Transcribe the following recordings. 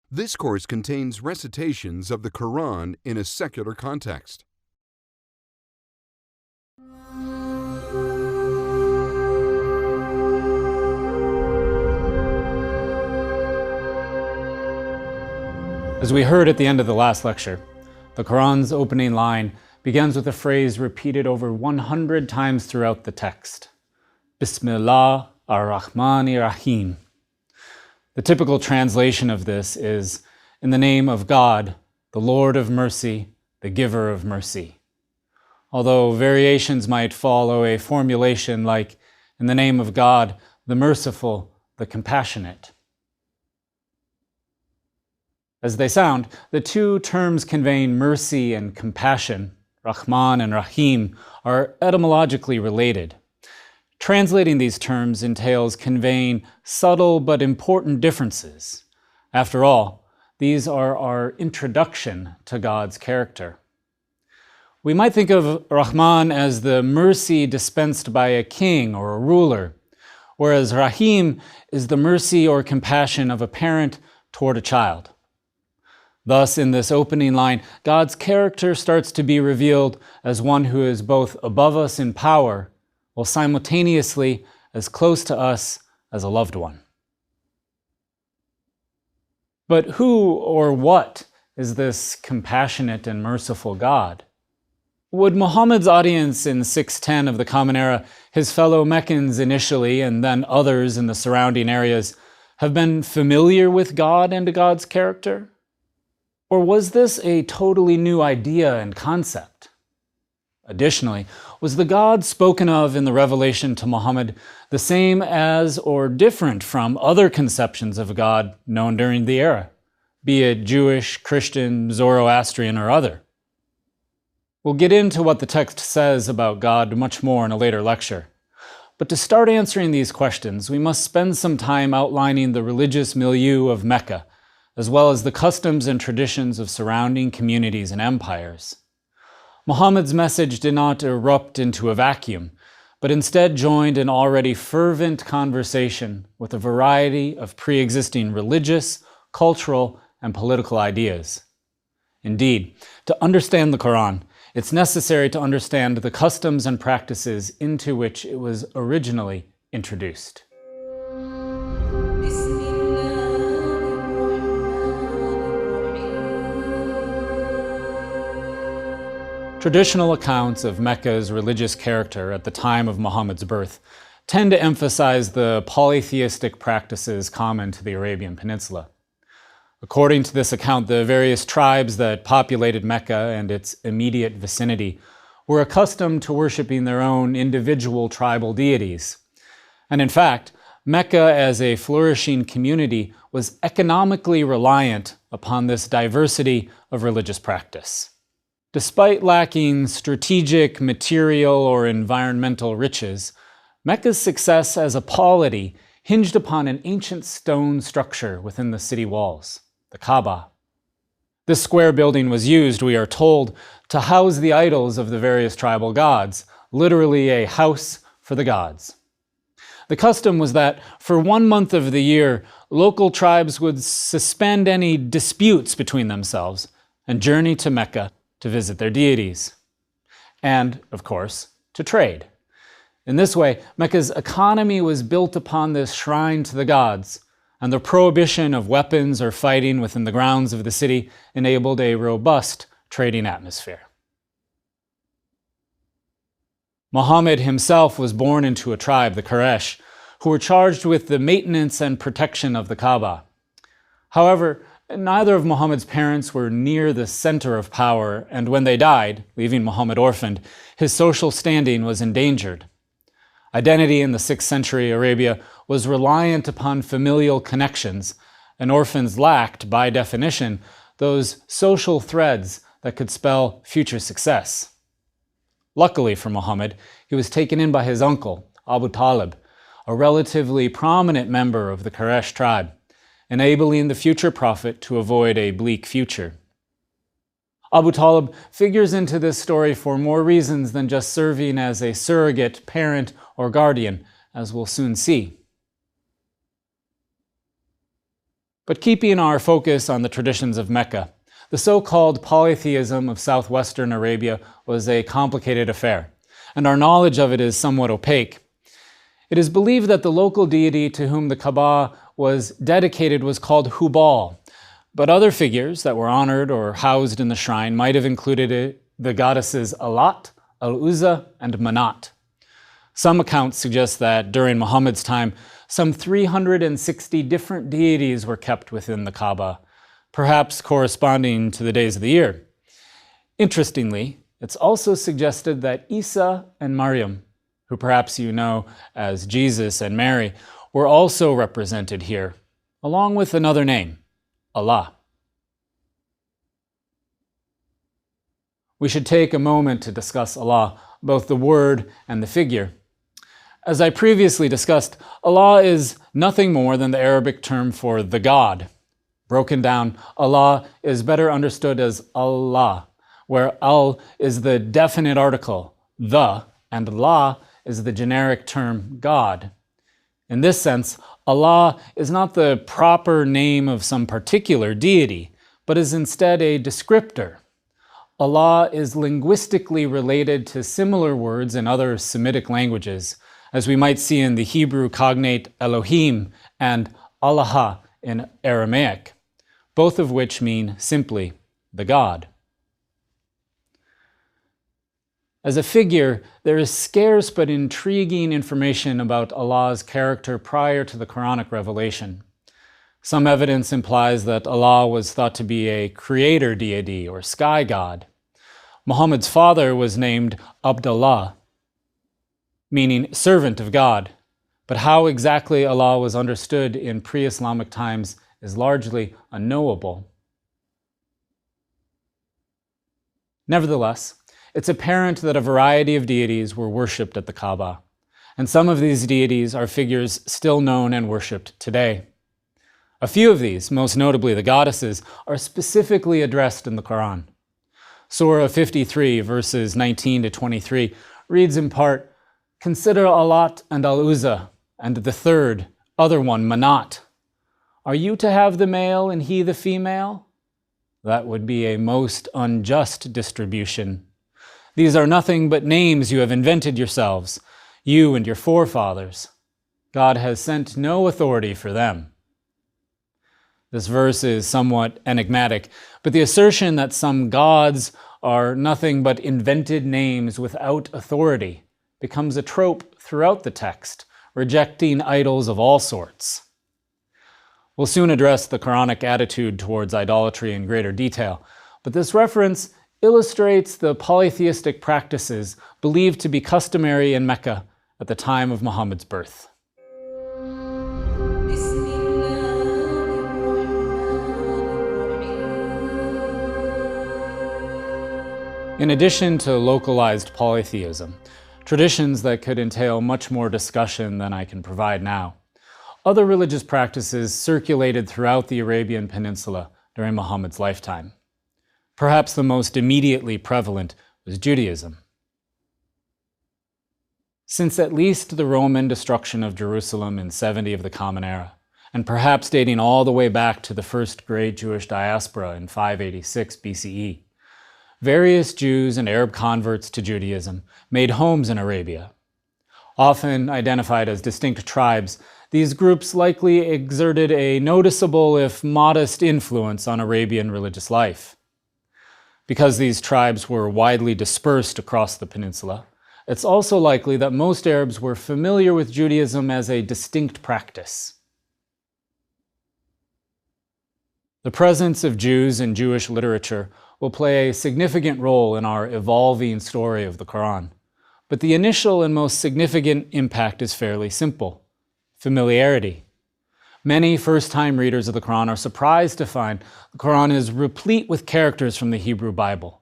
This course contains recitations of the Quran in a secular context. As we heard at the end of the last lecture, the Quran's opening line begins with a phrase repeated over 100 times throughout the text. Bismillah ar-Rahman ar-Rahim. The typical translation of this is, in the name of God, the Lord of mercy, the giver of mercy. Although variations might follow a formulation like, in the name of God, the merciful, the compassionate. As they sound, the two terms conveying mercy and compassion, Rahman and Rahim, are etymologically related. Translating these terms entails conveying subtle but important differences. After all, these are our introduction to God's character. We might think of Rahman as the mercy dispensed by a king or a ruler, whereas Rahim is the mercy or compassion of a parent toward a child. Thus, in this opening line, God's character starts to be revealed as one who is both above us in power, while simultaneously as close to us as a loved one. But who or what is this compassionate and merciful God? Would Muhammad's audience in 610 of the Common Era, his fellow Meccans initially and then others in the surrounding areas, have been familiar with God and God's character? Or was this a totally new idea and concept? Additionally, was the God spoken of in the revelation to Muhammad the same as or different from other conceptions of God known during the era, be it Jewish, Christian, Zoroastrian, or other? We'll get into what the text says about God much more in a later lecture. But to start answering these questions, we must spend some time outlining the religious milieu of Mecca, as well as the customs and traditions of surrounding communities and empires. Muhammad's message did not erupt into a vacuum, but instead joined an already fervent conversation with a variety of pre-existing religious, cultural, and political ideas. Indeed, to understand the Quran, it's necessary to understand the customs and practices into which it was originally introduced. Traditional accounts of Mecca's religious character at the time of Muhammad's birth tend to emphasize the polytheistic practices common to the Arabian Peninsula. According to this account, the various tribes that populated Mecca and its immediate vicinity were accustomed to worshiping their own individual tribal deities. And in fact, Mecca as a flourishing community was economically reliant upon this diversity of religious practice. Despite lacking strategic, material, or environmental riches, Mecca's success as a polity hinged upon an ancient stone structure within the city walls, the Kaaba. This square building was used, we are told, to house the idols of the various tribal gods, literally a house for the gods. The custom was that for 1 month of the year, local tribes would suspend any disputes between themselves and journey to Mecca to visit their deities, and, of course, to trade. In this way, Mecca's economy was built upon this shrine to the gods, and the prohibition of weapons or fighting within the grounds of the city enabled a robust trading atmosphere. Muhammad himself was born into a tribe, the Quraysh, who were charged with the maintenance and protection of the Kaaba. However, neither of Muhammad's parents were near the center of power, and when they died, leaving Muhammad orphaned, his social standing was endangered. Identity in the 6th century Arabia was reliant upon familial connections, and orphans lacked, by definition, those social threads that could spell future success. Luckily for Muhammad, he was taken in by his uncle, Abu Talib, a relatively prominent member of the Quraysh tribe, enabling the future prophet to avoid a bleak future. Abu Talib figures into this story for more reasons than just serving as a surrogate parent or guardian, as we'll soon see. But keeping our focus on the traditions of Mecca, the so-called polytheism of southwestern Arabia was a complicated affair, and our knowledge of it is somewhat opaque. It is believed that the local deity to whom the Kaaba was dedicated was called Hubal, but other figures that were honored or housed in the shrine might have included the goddesses Alat, Al-Uzza, and Manat. Some accounts suggest that during Muhammad's time, some 360 different deities were kept within the Kaaba, perhaps corresponding to the days of the year. Interestingly, it's also suggested that Isa and Maryam, who perhaps you know as Jesus and Mary, were also represented here, along with another name, Allah. We should take a moment to discuss Allah, both the word and the figure. As I previously discussed, Allah is nothing more than the Arabic term for the God. Broken down, Allah is better understood as Allah, where al is the definite article, the, and la is the generic term God. In this sense, Allah is not the proper name of some particular deity, but is instead a descriptor. Allah is linguistically related to similar words in other Semitic languages, as we might see in the Hebrew cognate Elohim and Allah in Aramaic, both of which mean simply the God. As a figure, there is scarce but intriguing information about Allah's character prior to the Quranic revelation. Some evidence implies that Allah was thought to be a creator deity or sky god. Muhammad's father was named Abdullah, meaning servant of God, but how exactly Allah was understood in pre-Islamic times is largely unknowable. Nevertheless, it's apparent that a variety of deities were worshipped at the Kaaba, and some of these deities are figures still known and worshipped today. A few of these, most notably the goddesses, are specifically addressed in the Quran. Surah 53, verses 19 to 23, reads in part, "Consider Alat and Al-Uzza, and the third, other one, Manat. Are you to have the male and he the female? That would be a most unjust distribution. These are nothing but names you have invented yourselves, you and your forefathers. God has sent no authority for them." This verse is somewhat enigmatic, but the assertion that some gods are nothing but invented names without authority becomes a trope throughout the text, rejecting idols of all sorts. We'll soon address the Quranic attitude towards idolatry in greater detail, but this reference illustrates the polytheistic practices believed to be customary in Mecca at the time of Muhammad's birth. In addition to localized polytheism, traditions that could entail much more discussion than I can provide now, other religious practices circulated throughout the Arabian Peninsula during Muhammad's lifetime. Perhaps the most immediately prevalent was Judaism. Since at least the Roman destruction of Jerusalem in 70 of the Common Era, and perhaps dating all the way back to the first great Jewish diaspora in 586 BCE, various Jews and Arab converts to Judaism made homes in Arabia. Often identified as distinct tribes, these groups likely exerted a noticeable, if modest, influence on Arabian religious life. Because these tribes were widely dispersed across the peninsula, it's also likely that most Arabs were familiar with Judaism as a distinct practice. The presence of Jews in Jewish literature will play a significant role in our evolving story of the Quran, but the initial and most significant impact is fairly simple: familiarity. Many first-time readers of the Quran are surprised to find the Quran is replete with characters from the Hebrew Bible.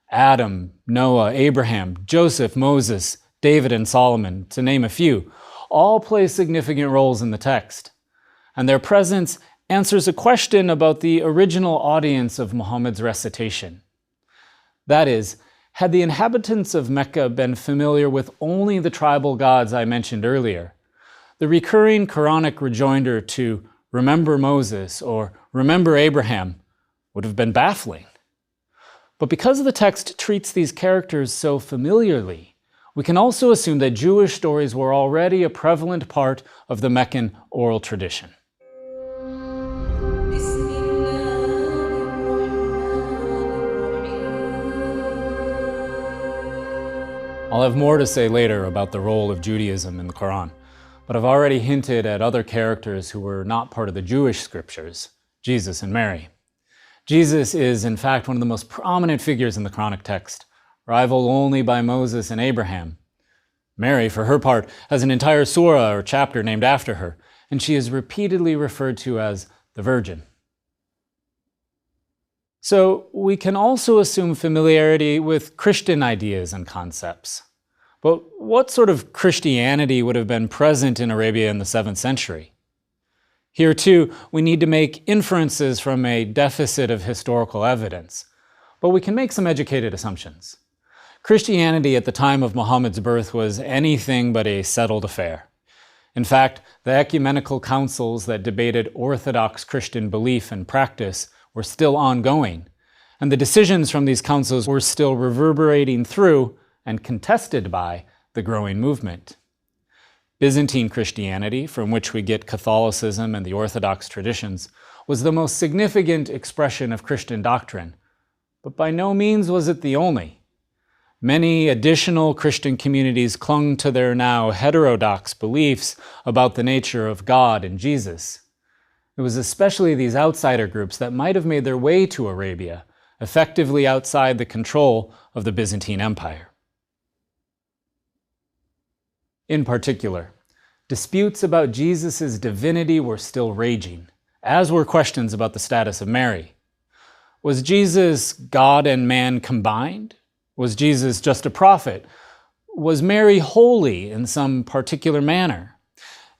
Adam, Noah, Abraham, Joseph, Moses, David, and Solomon, to name a few, all play significant roles in the text, and their presence answers a question about the original audience of Muhammad's recitation. That is, had the inhabitants of Mecca been familiar with only the tribal gods I mentioned earlier, the recurring Quranic rejoinder to remember Moses or remember Abraham would have been baffling. But because the text treats these characters so familiarly, we can also assume that Jewish stories were already a prevalent part of the Meccan oral tradition. I'll have more to say later about the role of Judaism in the Quran, but I've already hinted at other characters who were not part of the Jewish scriptures, Jesus and Mary. Jesus is, in fact, one of the most prominent figures in the Quranic text, rivaled only by Moses and Abraham. Mary, for her part, has an entire surah or chapter named after her, and she is repeatedly referred to as the Virgin. So we can also assume familiarity with Christian ideas and concepts. But what sort of Christianity would have been present in Arabia in the 7th century? Here too, we need to make inferences from a deficit of historical evidence, but we can make some educated assumptions. Christianity at the time of Muhammad's birth was anything but a settled affair. In fact, the ecumenical councils that debated Orthodox Christian belief and practice were still ongoing, and the decisions from these councils were still reverberating through and contested by the growing movement. Byzantine Christianity, from which we get Catholicism and the Orthodox traditions, was the most significant expression of Christian doctrine, but by no means was it the only. Many additional Christian communities clung to their now heterodox beliefs about the nature of God and Jesus. It was especially these outsider groups that might have made their way to Arabia, effectively outside the control of the Byzantine Empire. In particular, disputes about Jesus' divinity were still raging, as were questions about the status of Mary. Was Jesus God and man combined? Was Jesus just a prophet? Was Mary holy in some particular manner?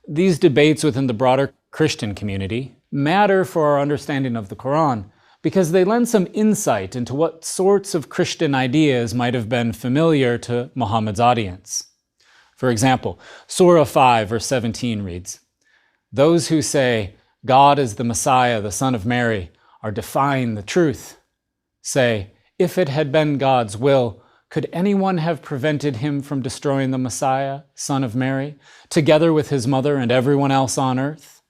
These debates within the broader Christian community matter for our understanding of the Quran because they lend some insight into what sorts of Christian ideas might have been familiar to Muhammad's audience. For example, Surah 5, verse 17 reads, "Those who say, 'God is the Messiah, the Son of Mary,' are defying the truth. Say, 'If it had been God's will, could anyone have prevented him from destroying the Messiah, Son of Mary, together with his mother and everyone else on earth?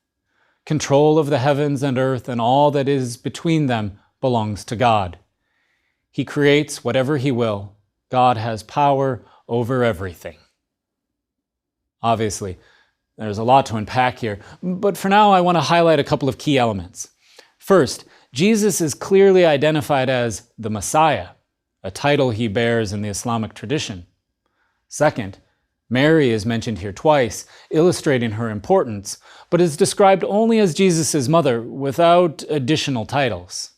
Control of the heavens and earth and all that is between them belongs to God. He creates whatever he will. God has power over everything." Obviously, there's a lot to unpack here, but for now I want to highlight a couple of key elements. First, Jesus is clearly identified as the Messiah, a title he bears in the Islamic tradition. Second, Mary is mentioned here twice, illustrating her importance, but is described only as Jesus' mother without additional titles.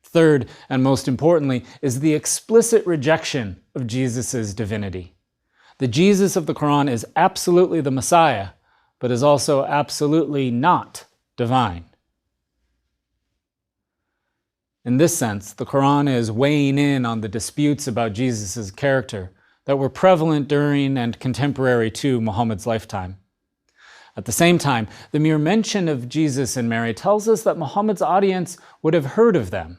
Third, and most importantly, is the explicit rejection of Jesus' divinity. The Jesus of the Quran is absolutely the Messiah, but is also absolutely not divine. In this sense, the Quran is weighing in on the disputes about Jesus' character that were prevalent during and contemporary to Muhammad's lifetime. At the same time, the mere mention of Jesus and Mary tells us that Muhammad's audience would have heard of them.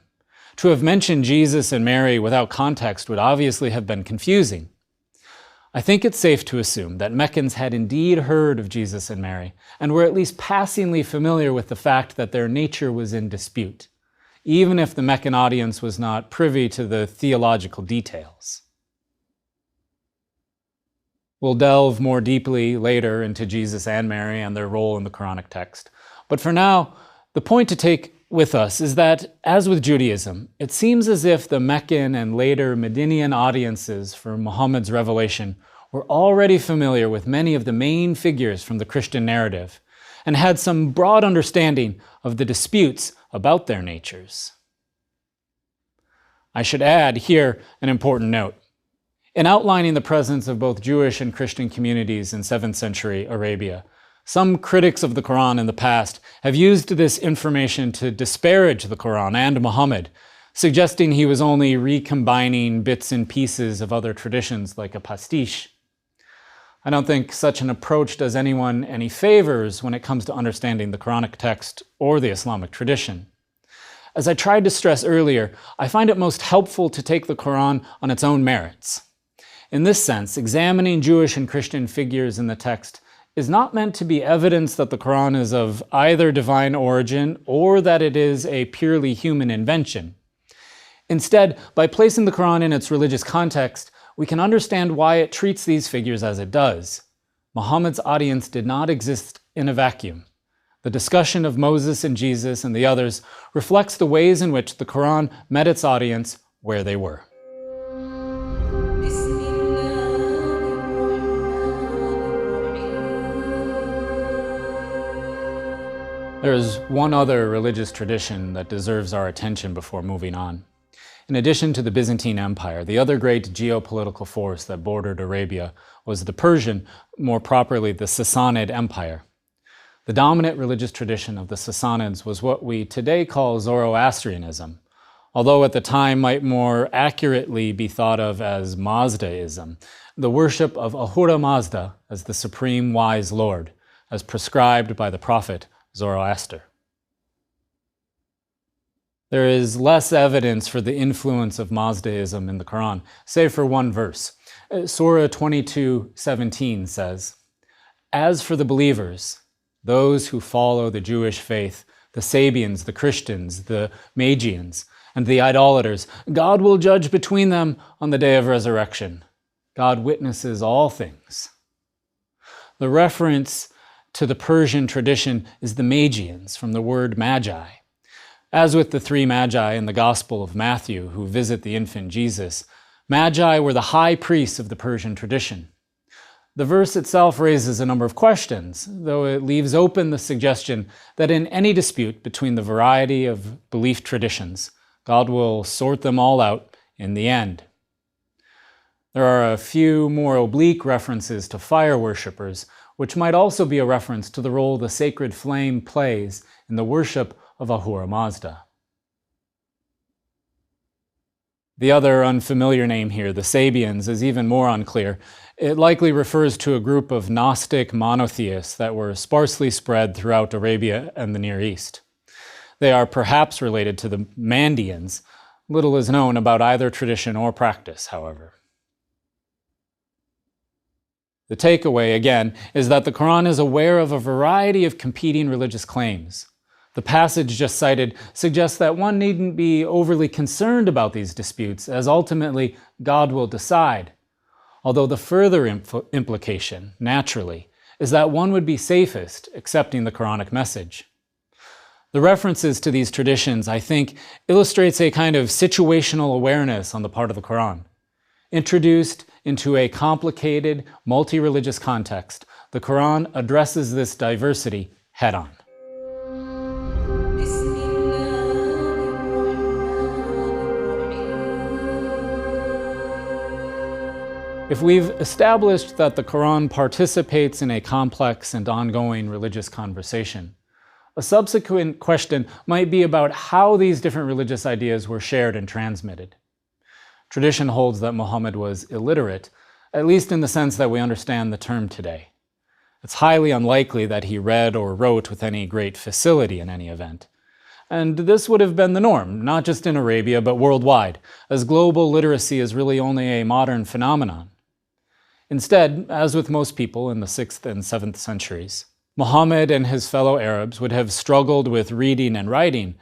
To have mentioned Jesus and Mary without context would obviously have been confusing. I think it's safe to assume that Meccans had indeed heard of Jesus and Mary, and were at least passingly familiar with the fact that their nature was in dispute, even if the Meccan audience was not privy to the theological details. We'll delve more deeply later into Jesus and Mary and their role in the Quranic text. But for now, the point to take with us is that, as with Judaism, it seems as if the Meccan and later Medinian audiences for Muhammad's revelation were already familiar with many of the main figures from the Christian narrative and had some broad understanding of the disputes about their natures. I should add here an important note. In outlining the presence of both Jewish and Christian communities in 7th century Arabia, some critics of the Quran in the past have used this information to disparage the Quran and Muhammad, suggesting he was only recombining bits and pieces of other traditions like a pastiche. I don't think such an approach does anyone any favors when it comes to understanding the Quranic text or the Islamic tradition. As I tried to stress earlier, I find it most helpful to take the Quran on its own merits. In this sense, examining Jewish and Christian figures in the text is not meant to be evidence that the Quran is of either divine origin or that it is a purely human invention. Instead, by placing the Quran in its religious context, we can understand why it treats these figures as it does. Muhammad's audience did not exist in a vacuum. The discussion of Moses and Jesus and the others reflects the ways in which the Quran met its audience where they were. There is one other religious tradition that deserves our attention before moving on. In addition to the Byzantine Empire, the other great geopolitical force that bordered Arabia was the Persian, more properly the Sassanid Empire. The dominant religious tradition of the Sassanids was what we today call Zoroastrianism, although at the time might more accurately be thought of as Mazdaism, the worship of Ahura Mazda as the supreme wise Lord, as prescribed by the prophet Zoroaster. There is less evidence for the influence of Mazdaism in the Quran, save for one verse. Surah 22:17 says, "As for the believers, those who follow the Jewish faith, the Sabians, the Christians, the Magians, and the idolaters, God will judge between them on the day of resurrection. God witnesses all things." The reference to the Persian tradition is the Magians, from the word magi. As with the three magi in the Gospel of Matthew who visit the infant Jesus, magi were the high priests of the Persian tradition. The verse itself raises a number of questions, though it leaves open the suggestion that in any dispute between the variety of belief traditions, God will sort them all out in the end. There are a few more oblique references to fire worshippers, which might also be a reference to the role the sacred flame plays in the worship of Ahura Mazda. The other unfamiliar name here, the Sabians, is even more unclear. It likely refers to a group of Gnostic monotheists that were sparsely spread throughout Arabia and the Near East. They are perhaps related to the Mandeans. Little is known about either tradition or practice, however. The takeaway, again, is that the Quran is aware of a variety of competing religious claims. The passage just cited suggests that one needn't be overly concerned about these disputes, as ultimately God will decide. Although the further implication, naturally, is that one would be safest accepting the Quranic message. The references to these traditions, I think, illustrates a kind of situational awareness on the part of the Quran. Introduced into a complicated, multi-religious context, the Quran addresses this diversity head-on. If we've established that the Quran participates in a complex and ongoing religious conversation, a subsequent question might be about how these different religious ideas were shared and transmitted. Tradition holds that Muhammad was illiterate, at least in the sense that we understand the term today. It's highly unlikely that he read or wrote with any great facility in any event. And this would have been the norm, not just in Arabia, but worldwide, as global literacy is really only a modern phenomenon. Instead, as with most people in the 6th and 7th centuries, Muhammad and his fellow Arabs would have struggled with reading and writing,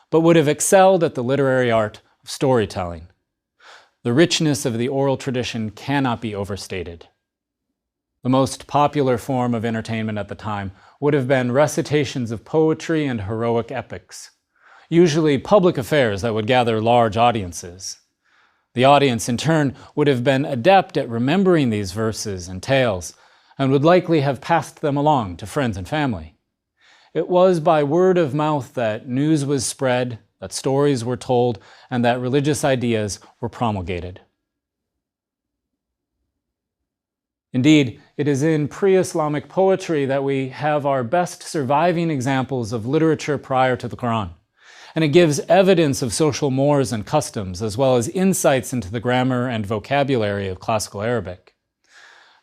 but would have excelled at the literary art of storytelling. The richness of the oral tradition cannot be overstated. The most popular form of entertainment at the time would have been recitations of poetry and heroic epics, usually public affairs that would gather large audiences. The audience, in turn, would have been adept at remembering these verses and tales, and would likely have passed them along to friends and family. It was by word of mouth that news was spread, that stories were told, and that religious ideas were promulgated. Indeed, it is in pre-Islamic poetry that we have our best surviving examples of literature prior to the Quran, and it gives evidence of social mores and customs, as well as insights into the grammar and vocabulary of classical Arabic.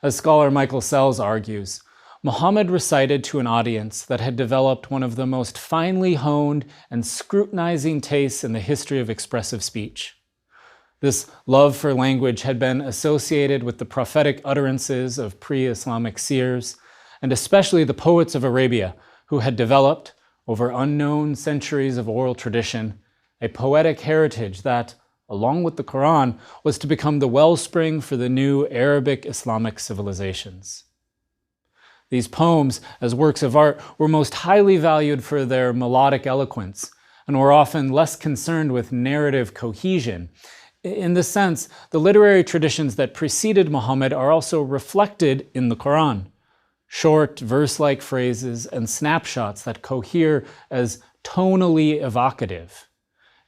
As scholar Michael Sells argues, Muhammad recited to an audience that had developed one of the most finely honed and scrutinizing tastes in the history of expressive speech. This love for language had been associated with the prophetic utterances of pre-Islamic seers, and especially the poets of Arabia, who had developed, over unknown centuries of oral tradition, a poetic heritage that, along with the Quran, was to become the wellspring for the new Arabic Islamic civilizations. These poems, as works of art, were most highly valued for their melodic eloquence, and were often less concerned with narrative cohesion. In this sense, the literary traditions that preceded Muhammad are also reflected in the Quran. Short, verse-like phrases and snapshots that cohere as tonally evocative.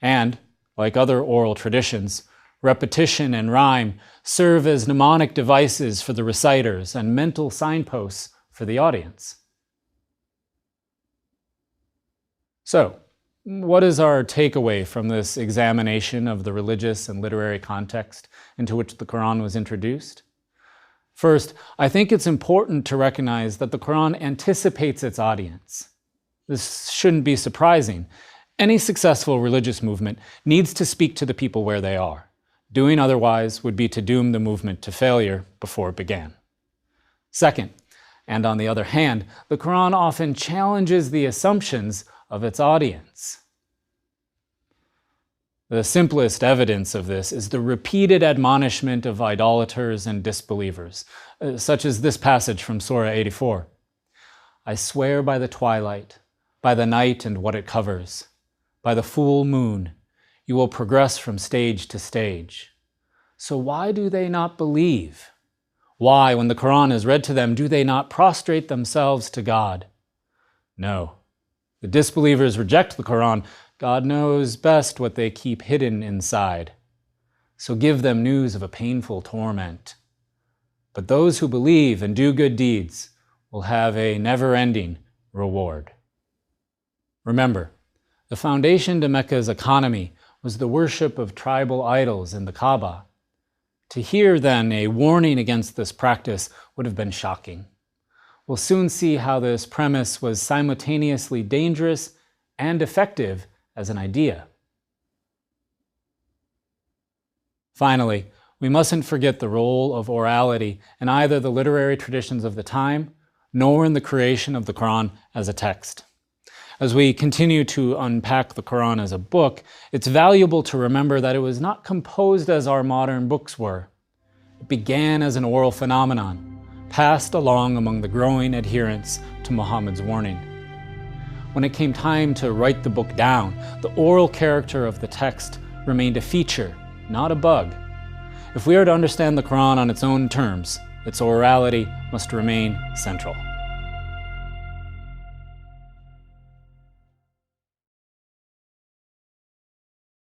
And, like other oral traditions, repetition and rhyme serve as mnemonic devices for the reciters and mental signposts for the audience. So, what is our takeaway from this examination of the religious and literary context into which the Quran was introduced? First, I think it's important to recognize that the Quran anticipates its audience. This shouldn't be surprising. Any successful religious movement needs to speak to the people where they are. Doing otherwise would be to doom the movement to failure before it began. Second, and on the other hand, the Quran often challenges the assumptions of its audience. The simplest evidence of this is the repeated admonishment of idolaters and disbelievers, such as this passage from Surah 84. I swear by the twilight, by the night and what it covers, by the full moon, you will progress from stage to stage. So why do they not believe? Why, when the Quran is read to them, do they not prostrate themselves to God? No. The disbelievers reject the Quran. God knows best what they keep hidden inside. So give them news of a painful torment. But those who believe and do good deeds will have a never-ending reward. Remember, the foundation to Mecca's economy was the worship of tribal idols in the Kaaba. To hear, then, a warning against this practice would have been shocking. We'll soon see how this premise was simultaneously dangerous and effective as an idea. Finally, we mustn't forget the role of orality in either the literary traditions of the time, nor in the creation of the Quran as a text. As we continue to unpack the Quran as a book, it's valuable to remember that it was not composed as our modern books were. It began as an oral phenomenon, passed along among the growing adherents to Muhammad's warning. When it came time to write the book down, the oral character of the text remained a feature, not a bug. If we are to understand the Quran on its own terms, its orality must remain central.